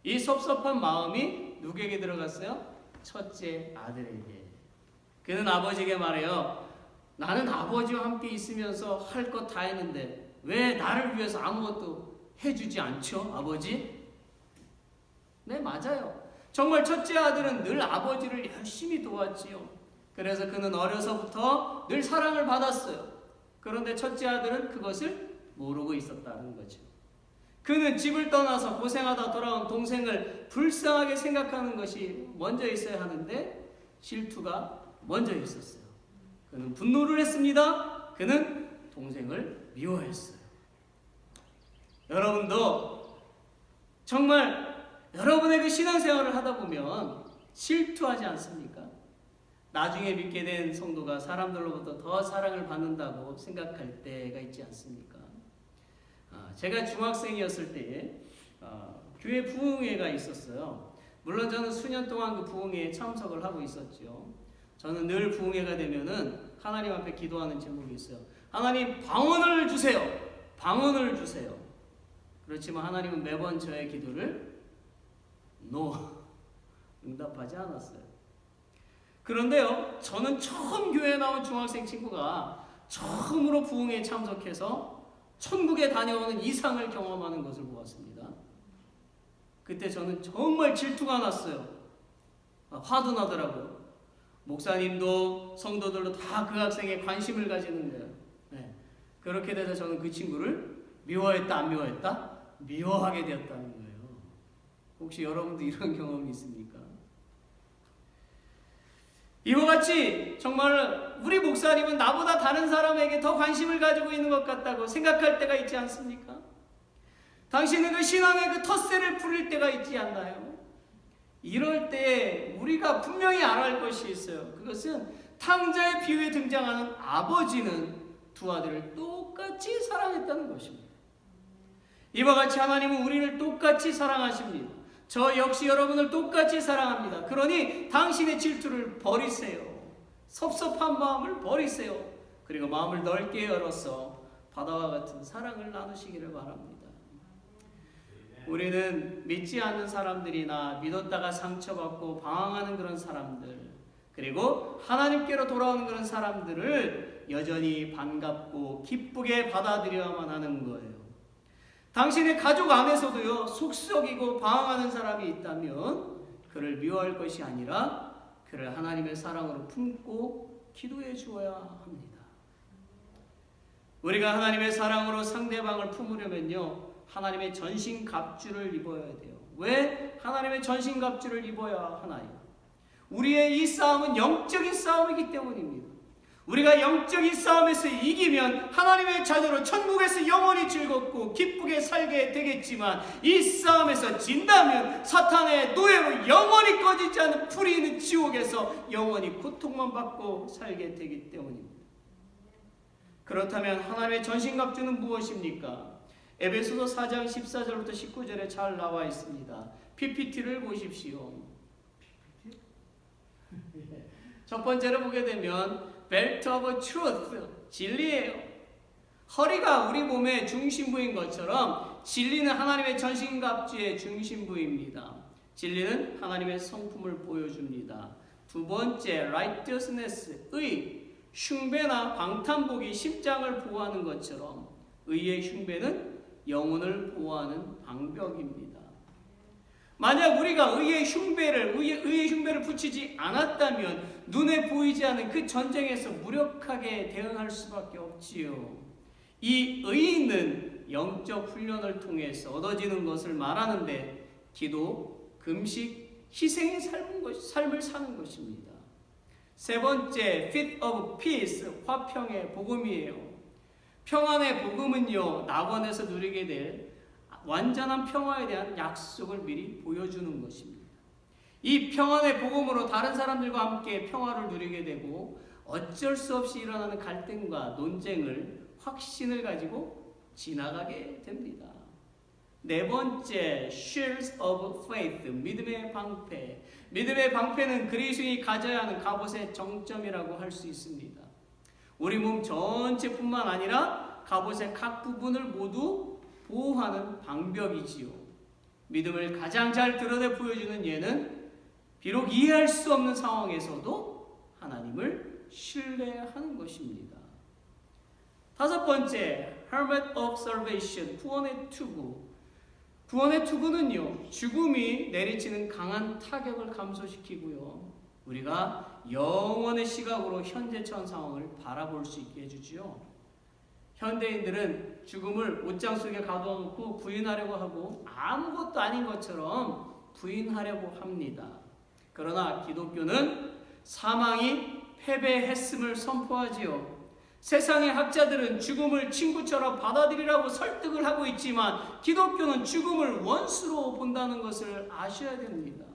이 섭섭한 마음이 누구에게 들어갔어요? 첫째 아들에게. 그는 아버지에게 말해요. 나는 아버지와 함께 있으면서 할 것 다 했는데 왜 나를 위해서 아무것도 해주지 않죠, 아버지? 네, 맞아요. 정말 첫째 아들은 늘 아버지를 열심히 도왔지요. 그래서 그는 어려서부터 늘 사랑을 받았어요. 그런데 첫째 아들은 그것을 모르고 있었다는 거죠. 그는 집을 떠나서 고생하다 돌아온 동생을 불쌍하게 생각하는 것이 먼저 있어야 하는데 질투가 먼저 있었어요. 그는 분노를 했습니다. 그는 동생을 미워했어요. 여러분도 정말 여러분의 그 신앙생활을 하다 보면 질투하지 않습니까? 나중에 믿게 된 성도가 사람들로부터 더 사랑을 받는다고 생각할 때가 있지 않습니까? 제가 중학생이었을 때에 교회 부흥회가 있었어요. 물론 저는 수년 동안 그 부흥회에 참석을 하고 있었죠. 저는 늘 부흥회가 되면은 하나님 앞에 기도하는 제목이 있어요. 하나님 방언을 주세요. 방언을 주세요. 그렇지만 하나님은 매번 저의 기도를 응답하지 않았어요. 그런데요, 저는 처음 교회에 나온 중학생 친구가 처음으로 부흥회에 참석해서 천국에 다녀오는 이상을 경험하는 것을 보았습니다. 그때 저는 정말 질투가 났어요. 화도 나더라고요. 목사님도 성도들도 다 그 학생에 관심을 가지는 거예요. 네. 그렇게 돼서 저는 그 친구를 미워했다, 안 미워했다? 미워하게 되었다는 거예요. 혹시 여러분도 이런 경험이 있습니까? 이와 같이 정말 우리 목사님은 나보다 다른 사람에게 더 관심을 가지고 있는 것 같다고 생각할 때가 있지 않습니까? 당신은 그 신앙의 그 텃세를 부릴 때가 있지 않나요? 이럴 때 우리가 분명히 알아야 할 것이 있어요. 그것은 탕자의 비유에 등장하는 아버지는 두 아들을 똑같이 사랑했다는 것입니다. 이와 같이 하나님은 우리를 똑같이 사랑하십니다. 저 역시 여러분을 똑같이 사랑합니다. 그러니 당신의 질투를 버리세요. 섭섭한 마음을 버리세요. 그리고 마음을 넓게 열어서 바다와 같은 사랑을 나누시기를 바랍니다. 우리는 믿지 않는 사람들이나 믿었다가 상처받고 방황하는 그런 사람들, 그리고 하나님께로 돌아오는 그런 사람들을 여전히 반갑고 기쁘게 받아들여야만 하는 거예요. 당신의 가족 안에서도요, 속썩이고 방황하는 사람이 있다면 그를 미워할 것이 아니라 그를 하나님의 사랑으로 품고 기도해 주어야 합니다. 우리가 하나님의 사랑으로 상대방을 품으려면요, 하나님의 전신갑주를 입어야 돼요. 왜 하나님의 전신갑주를 입어야 하나요? 우리의 이 싸움은 영적인 싸움이기 때문입니다. 우리가 영적인 싸움에서 이기면 하나님의 자녀로 천국에서 영원히 즐겁고 기쁘게 살게 되겠지만, 이 싸움에서 진다면 사탄의 노예로 영원히 꺼지지 않는 불이 있는 지옥에서 영원히 고통만 받고 살게 되기 때문입니다. 그렇다면 하나님의 전신갑주는 무엇입니까? 에베소서 4장 14절부터 19절에 잘 나와 있습니다. PPT를 보십시오. 첫 번째로 보게 되면 Belt of Truth, 진리예요. 허리가 우리 몸의 중심부인 것처럼 진리는 하나님의 전신갑주의 중심부입니다. 진리는 하나님의 성품을 보여줍니다. 두 번째, Righteousness, 의, 흉배나 방탄복이 심장을 보호하는 것처럼 의의 흉배는 영혼을 보호하는 방벽입니다. 만약 우리가 의의 흉배를 붙이지 않았다면 눈에 보이지 않는 그 전쟁에서 무력하게 대응할 수밖에 없지요. 이 의는 영적 훈련을 통해서 얻어지는 것을 말하는데, 기도, 금식, 희생의 삶을 사는 것입니다. 세 번째, Feet of Peace, 화평의 복음이에요. 평안의 복음은요, 낙원에서 누리게 될 완전한 평화에 대한 약속을 미리 보여주는 것입니다. 이 평안의 복음으로 다른 사람들과 함께 평화를 누리게 되고, 어쩔 수 없이 일어나는 갈등과 논쟁을 확신을 가지고 지나가게 됩니다. 네 번째, Shields of Faith, 믿음의 방패. 믿음의 방패는 그리스도인이 가져야 하는 갑옷의 정점이라고 할 수 있습니다. 우리 몸 전체뿐만 아니라 갑옷의 각 부분을 모두 보호하는 방벽이지요. 믿음을 가장 잘 드러내 보여주는 예는 비록 이해할 수 없는 상황에서도 하나님을 신뢰하는 것입니다. 다섯 번째, Helmet of Salvation, 구원의 투구. 구원의 투구는요, 죽음이 내리치는 강한 타격을 감소시키고요, 우리가 영원의 시각으로 현재처한 상황을 바라볼 수 있게 해주지요. 현대인들은 죽음을 옷장 속에 가둬놓고 부인하려고 하고 아무것도 아닌 것처럼 부인하려고 합니다. 그러나 기독교는 사망이 패배했음을 선포하지요. 세상의 학자들은 죽음을 친구처럼 받아들이라고 설득을 하고 있지만 기독교는 죽음을 원수로 본다는 것을 아셔야 됩니다.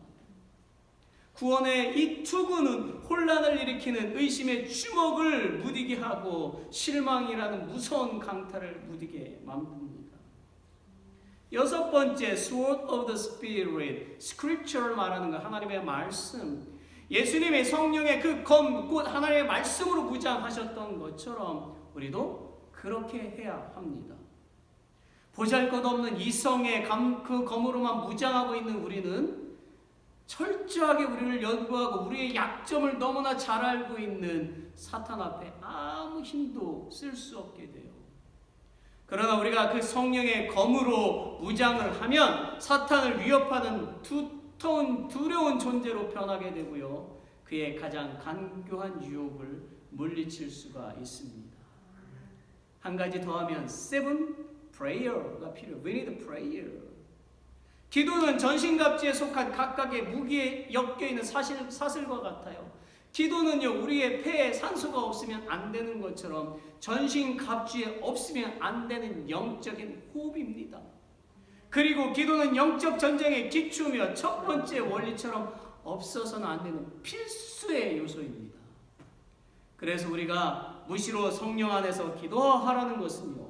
구원의 이 투구는 혼란을 일으키는 의심의 주먹을 무디게 하고 실망이라는 무서운 강타를 무디게 만듭니다. 여섯 번째, Sword of the Spirit, Scripture를 말하는 것, 하나님의 말씀. 예수님의 성령의 그 검, 곧 하나님의 말씀으로 무장하셨던 것처럼 우리도 그렇게 해야 합니다. 보잘것없는 이성의 그 검으로만 무장하고 있는 우리는 철저하게 우리를 연구하고 우리의 약점을 너무나 잘 알고 있는 사탄 앞에 아무 힘도 쓸 수 없게 돼요. 그러나 우리가 그 성령의 검으로 무장을 하면 사탄을 위협하는 두려운 존재로 변하게 되고요. 그의 가장 간교한 유혹을 물리칠 수가 있습니다. 한 가지 더하면 7 prayer가 필요해요. We need prayer. 기도는 전신갑주에 속한 각각의 무기에 엮여있는 사슬과 같아요. 기도는요, 우리의 폐에 산소가 없으면 안 되는 것처럼 전신갑주에 없으면 안 되는 영적인 호흡입니다. 그리고 기도는 영적 전쟁의 기초며 첫 번째 원리처럼 없어서는 안 되는 필수의 요소입니다. 그래서 우리가 무시로 성령 안에서 기도하라는 것은요,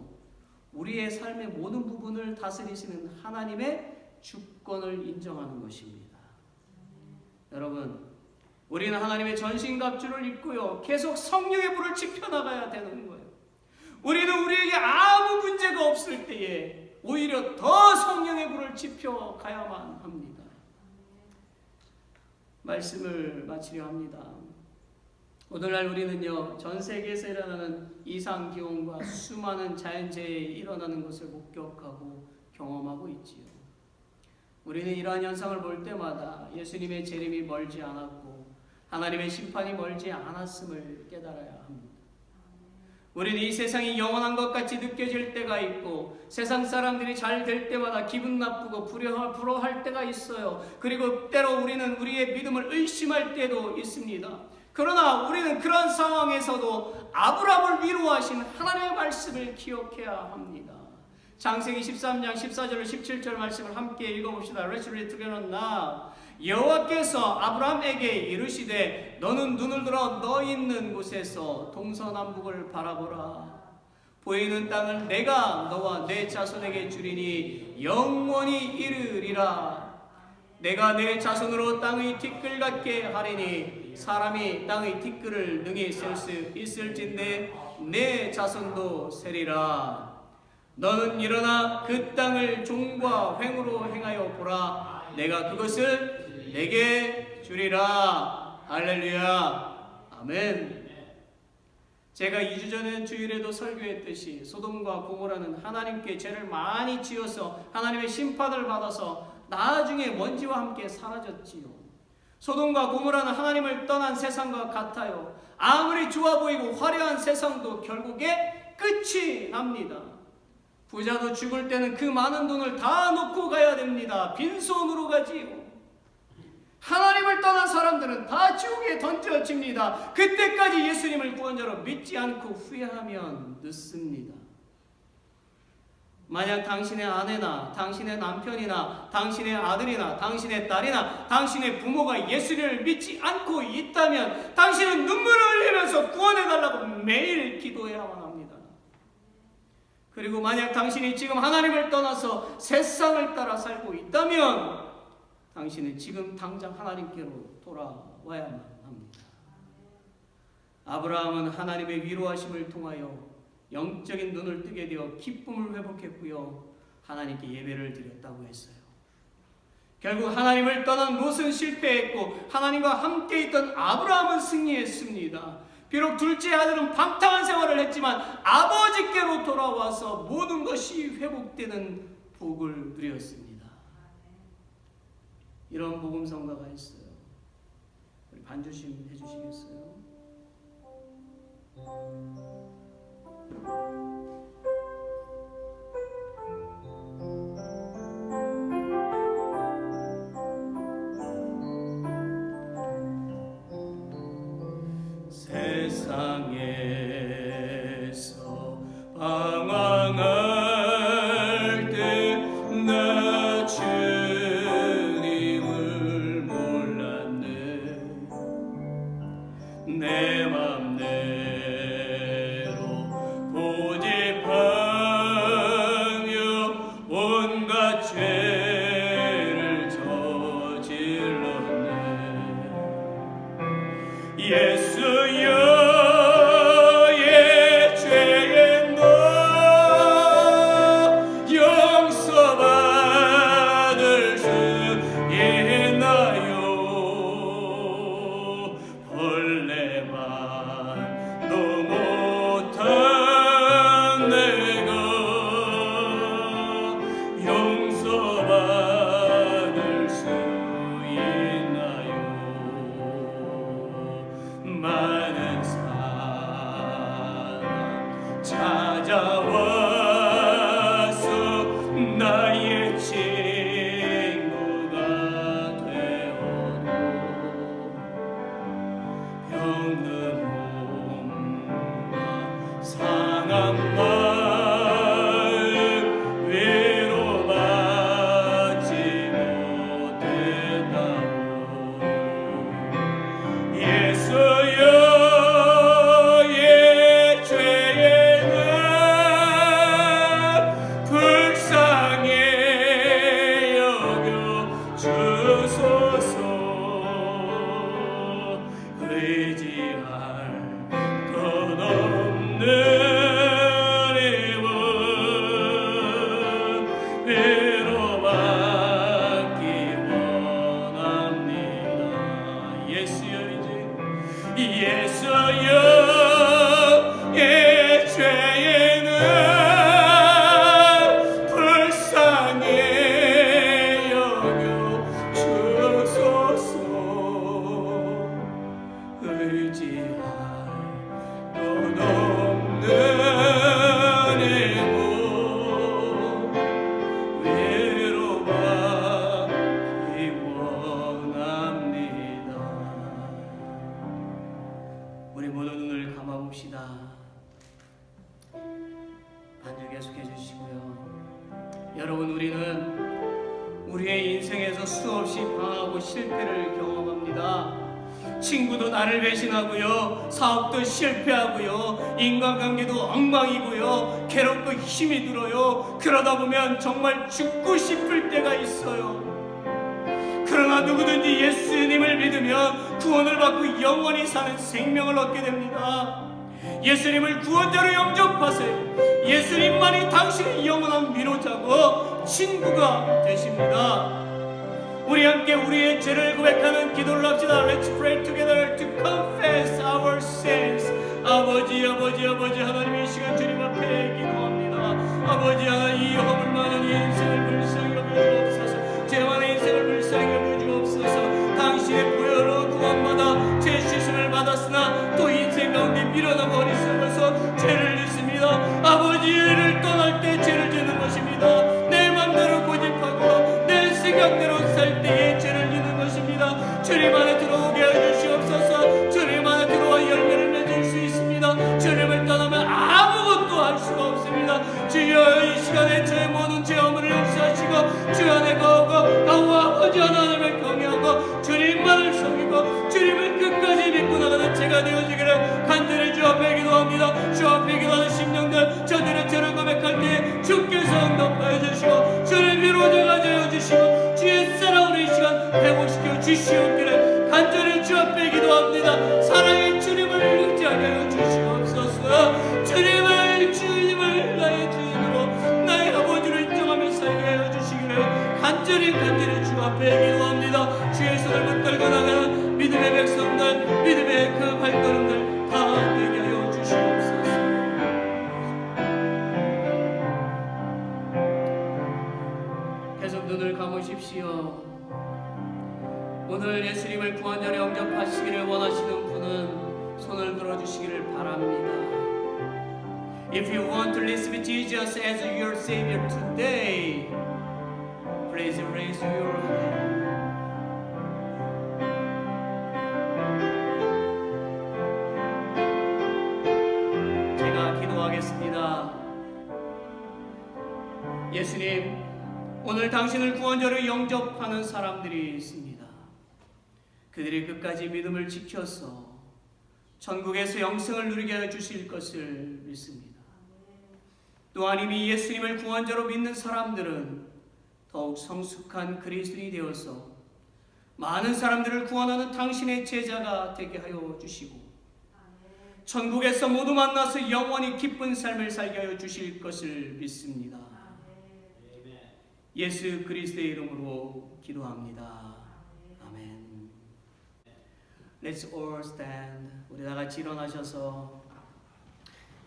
우리의 삶의 모든 부분을 다스리시는 하나님의 주권을 인정하는 것입니다. 여러분, 우리는 하나님의 전신갑주를 입고요, 계속 성령의 불을 지펴나가야 되는 거예요. 우리는 우리에게 아무 문제가 없을 때에 오히려 더 성령의 불을 지펴가야만 합니다. 말씀을 마치려 합니다. 오늘날 우리는요, 전 세계에서 일어나는 이상기온과 수많은 자연재해에 일어나는 것을 목격하고 경험하고 있지요. 우리는 이러한 현상을 볼 때마다 예수님의 재림이 멀지 않았고 하나님의 심판이 멀지 않았음을 깨달아야 합니다. 우리는 이 세상이 영원한 것 같이 느껴질 때가 있고 세상 사람들이 잘 될 때마다 기분 나쁘고 불효할 때가 있어요. 그리고 때로 우리는 우리의 믿음을 의심할 때도 있습니다. 그러나 우리는 그런 상황에서도 아브라함을 위로하신 하나님의 말씀을 기억해야 합니다. 창세기 13장 14절 17절 말씀을 함께 읽어봅시다. Let's read together now. 여호와께서 아브라함에게 이르시되 너는 눈을 들어 너 있는 곳에서 동서남북을 바라보라. 보이는 땅을 내가 너와 내 자손에게 주리니 영원히 이르리라. 내가 내 자손으로 땅의 티끌 같게 하리니 사람이 땅의 티끌을 능히 셀 수 있을진데 내 자손도 세리라. 너는 일어나 그 땅을 종과 횡으로 행하여 보라. 내가 그것을 내게 주리라. 할렐루야. 아멘. 제가 2주 전에 주일에도 설교했듯이 소돔과 고모라는 하나님께 죄를 많이 지어서 하나님의 심판을 받아서 나중에 먼지와 함께 사라졌지요. 소돔과 고모라는 하나님을 떠난 세상과 같아요. 아무리 좋아 보이고 화려한 세상도 결국에 끝이 납니다. 부자도 죽을 때는 그 많은 돈을 다 놓고 가야 됩니다. 빈손으로 가지요. 하나님을 떠난 사람들은 다 지옥에 던져집니다. 그때까지 예수님을 구원자로 믿지 않고 후회하면 늦습니다. 만약 당신의 아내나 당신의 남편이나 당신의 아들이나 당신의 딸이나 당신의 부모가 예수를 믿지 않고 있다면 당신은 눈물을 흘리면서 구원해달라고 매일 기도해야만 합니다. 그리고 만약 당신이 지금 하나님을 떠나서 세상을 따라 살고 있다면 당신은 지금 당장 하나님께로 돌아와야만 합니다. 아브라함은 하나님의 위로하심을 통하여 영적인 눈을 뜨게 되어 기쁨을 회복했고요. 하나님께 예배를 드렸다고 했어요. 결국 하나님을 떠난 롯은 실패했고 하나님과 함께 있던 아브라함은 승리했습니다. 비록 둘째 아들은 방탕한 생활을 했지만 아버지께로 돌아와서 모든 것이 회복되는 복을 누렸습니다. 이런 복음성가가 있어요. 반주심 해주시겠어요? 세상에서 방황할 때 나 주님을 몰랐네. 내 맘대로 고집하며 온갖 죄를 저질렀네. 예수여 많은 사람 찾아와서 나의 친구가 되어도 병든 몸과 상한 마음 위로받지 못했다고. 예수여 의지할 것 없는 힘은 위로받기 원합니다. 예수여 예수여 예 죄에는 불쌍히 여겨 주소서. 의지할 것 없는 힘은 위로받기 원합니다. 우리 모두 눈을 감아봅시다. 반주 계속해 주시고요. 여러분, 우리는 우리의 인생에서 수없이 방황하고 실패를 경험합니다. 친구도 나를 배신하고요, 사업도 실패하고요, 인간관계도 엉망이고요, 괴롭고 힘이 들어요. 그러다 보면 정말 죽고 싶을 때가 있어요. 그러나 누구든지 예수님을 믿으면 구원을 받고 영원히 사는 생명을 얻게 됩니다. 예수님을 구원자로 영접하세요. 예수님만이 당신의 영원한 위로자고 친구가 되십니다. 우리 함께 우리의 죄를 고백하는 기도를 합시다. Let's pray together to confess our sins. 아버지 하나님의 시간 주님 앞에 기도합니다. 아버지 하나님, 이 허물 많은 인생을 불쌍히 여겨주옵소서. 죄만의 인생을 불쌍히 여겨주옵소서. 당신의 보혈로 구원받아 죄 씻음을 받았으나 또 인생 가운데 밀어나고 어리석어서 죄를 짓습니다. 아버지를 떠날 때 죄를 짓는 것입니다. 내 맘대로 고집하고 내 생각대로 살 때에 죄를 짓는 것입니다. 주님 안에 들어오게 해주시옵소서. 주님 안에 들어와 열매를 맺을 수 있습니다. 주님을 떠나면 아무것도 할 수가 없습니다. 주여, 이 시간에 제 모든 죄 허물을 용서하시고 주 안에 거하고 나와 아버지 하나님을 경외하고 주님만을 섬기고 주님을 끝까지 믿고 나가는 제가 되어지기를 간절히 주 앞에 기도합니다. 주 앞에 기도하는 심령들, 저들의 죄를 고백할 때에 주께서 응답하여 주시고 주를 위로자가 되어주시고 주의 사랑으로 이 시간 회복시켜 주시옵기를 간절히 주 앞에 기도합니다. 사랑의 주님을 의지하게 하여 주시옵소서. 주님을 나의 주인으로 나의 아버지로 인정하며 살게 하여 주시기를 간절히 주 앞에 기도합니다. 주의 손을 붙들고 나가는 믿음의 백성들, 믿음의 그 발걸음들 다 되게 하여 주시옵소서. 계속 눈을 감으십시오. 오늘 예수님을 구원자로 영접하시기를 If you want to receive Jesus as your Savior today, please raise your hand. 제가 기도하겠습니다. 예수님, 오늘 당신을 구원자로 영접하는 사람들이 있습니다. 그들이 끝까지 믿음을 지켜서 천국에서 영생을 누리게 해 주실 것을 믿습니다. 또한 이미 예수님을 구원자로 믿는 사람들은 더욱 성숙한 그리스도인이 되어서 많은 사람들을 구원하는 당신의 제자가 되게 하여 주시고 천국에서 모두 만나서 영원히 기쁜 삶을 살게 하여 주실 것을 믿습니다. 예수 그리스도의 이름으로 기도합니다. 아멘. Let's all stand. 우리 다 같이 일어나셔서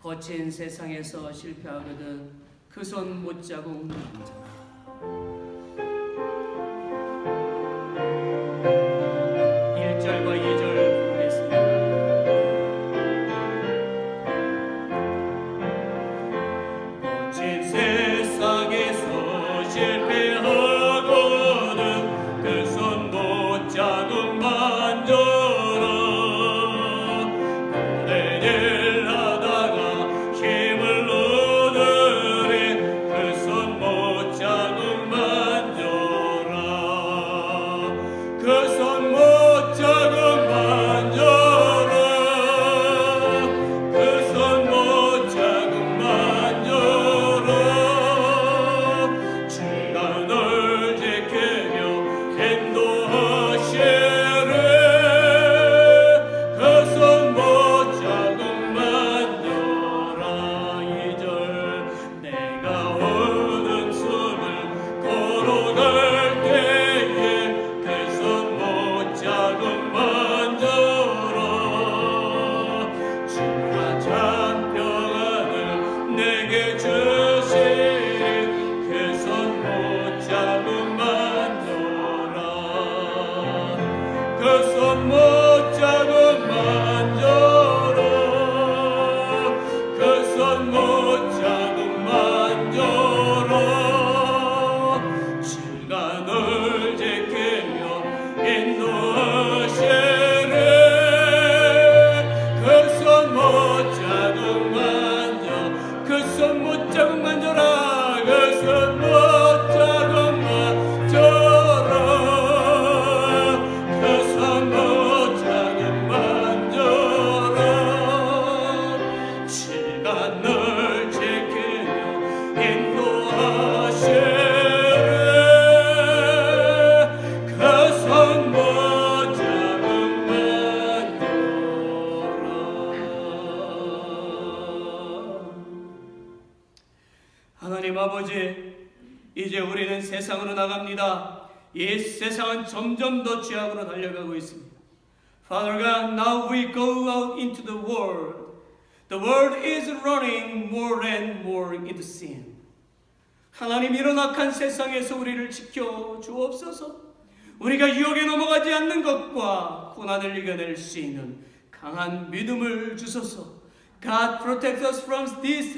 거친 세상에서 실패하거든 그 손 못자국 남자. 1절과 2절 부르겠습니다. 거친 세상에서 실패하거든 그 손 못자국 만져라. 고뇌를 하다가 힘을 얻으리 그 손 못자국 만져라. 그 손 못자국 만져라. 그 손 못자국 만져라. 주가 널 지키며 인도하시리. 그 손 못자국 만져라. 2절 내가 오는 숨을 걸어갈 때에 그 손 못자국 만져라. 주가 참 평안을 내게 주시리. 그 손 못자국 만져라. 그 손 못자국 만져라. 그 손 못자국 만져라. 주가 널 지키며 인도하시리. 그 손 못자국 만져. 그 손 못자국 만져라. 그 손 못자국 만져라. 그 손 못자국 만져라. 주가 널 지키며 인도하시리. 그 손 못자국 만져라. 하나님 아버지, 이제 우리는 세상으로 나갑니다. 이 세상은 점점 더 죄악으로 달려가고 있습니다. Father God, now we go out into the world. The world is running more and more into sin. 하나님, 이런 악한 세상에서 우리를 지켜 주옵소서. 우리가 유혹에 넘어가지 않는 것과 고난을 이겨낼 수 있는 강한 믿음을 주소서. God, protect us from this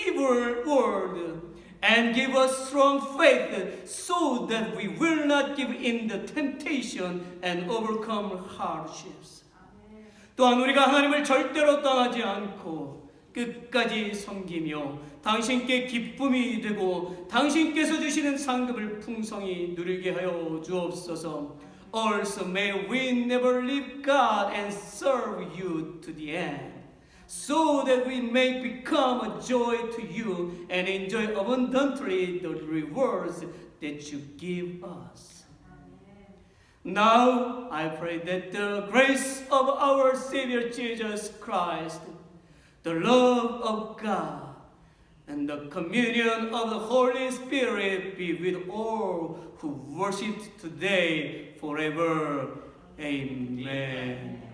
evil world and give us strong faith so that we will not give in the temptation and overcome hardships. 또한 우리가 하나님을 절대로 떠나지 않고 끝까지 섬기며 당신께 기쁨이 되고 당신께서 주시는 상급을 풍성히 누리게 하여 주옵소서. Also may we never leave God and serve you to the end, so that we may become a joy to you and enjoy abundantly the rewards that you give us. Now I pray that the grace of our Savior Jesus Christ, the love of God, and the communion of the Holy Spirit be with all who worship today forever. Amen.